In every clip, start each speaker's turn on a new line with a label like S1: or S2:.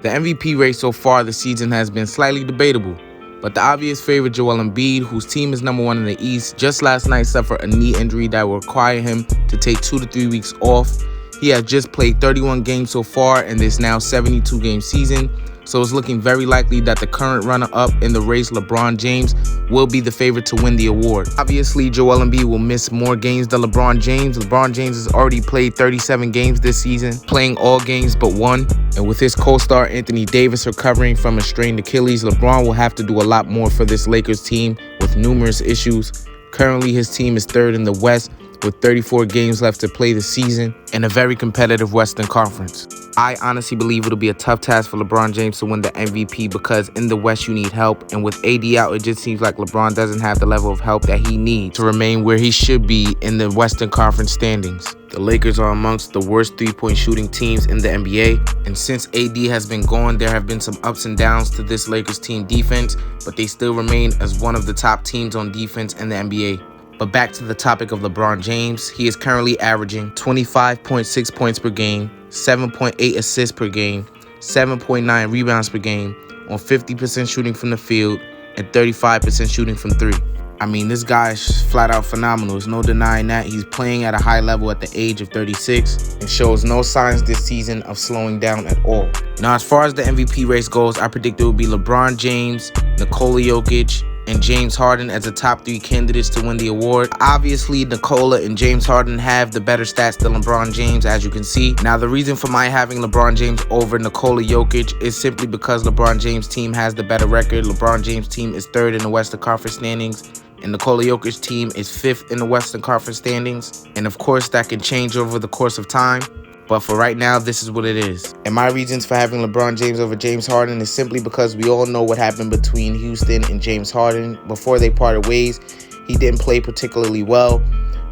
S1: The MVP race so far this season has been slightly debatable, but the obvious favorite, Joel Embiid, whose team is number 1 in the East, just last night suffered a knee injury that will require him to take 2 to 3 weeks off. He has just played 31 games so far in this now 72-game season, so it's looking very likely that the current runner-up in the race, LeBron James, will be the favorite to win the award. Obviously, Joel Embiid will miss more games than LeBron James. LeBron James has already played 37 games this season, playing all games but one. And with his co-star Anthony Davis recovering from a strained Achilles, LeBron will have to do a lot more for this Lakers team with numerous issues. Currently, his team is 3rd in the West with 34 games left to play this season in a very competitive Western Conference. I honestly believe it'll be a tough task for LeBron James to win the MVP because in the West you need help, and with AD out, it just seems like LeBron doesn't have the level of help that he needs to remain where he should be in the Western Conference standings. The Lakers are amongst the worst three-point shooting teams in the NBA, and since AD has been gone, there have been some ups and downs to this Lakers team defense, but they still remain as one of the top teams on defense in the NBA. But back to the topic of LeBron James, he is currently averaging 25.6 points per game, 7.8 assists per game, 7.9 rebounds per game, on 50% shooting from the field and 35% shooting from three. I mean, this guy is flat out phenomenal. There's no denying that. He's playing at a high level at the age of 36 and shows no signs this season of slowing down at all. Now, as far as the MVP race goes, I predict it will be LeBron James, Nikola Jokic, and James Harden as the top 3 candidates to win the award. Obviously, Nikola and James Harden have the better stats than LeBron James, as you can see. Now, the reason for my having LeBron James over Nikola Jokic is simply because LeBron James' team has the better record. LeBron James' team is 3rd in the Western Conference standings, and Nikola Jokic's team is 5th in the Western Conference standings. And of course, that can change over the course of time. But for right now, this is what it is. And my reasons for having LeBron James over James Harden is simply because we all know what happened between Houston and James Harden. Before they parted ways, he didn't play particularly well.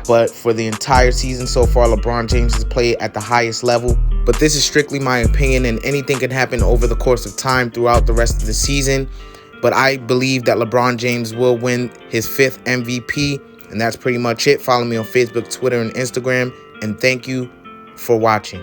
S1: But for the entire season so far, LeBron James has played at the highest level. But this is strictly my opinion, and anything can happen over the course of time throughout the rest of the season. But I believe that LeBron James will win his 5th MVP. And that's pretty much it. Follow me on Facebook, Twitter, and Instagram. And thank you for watching.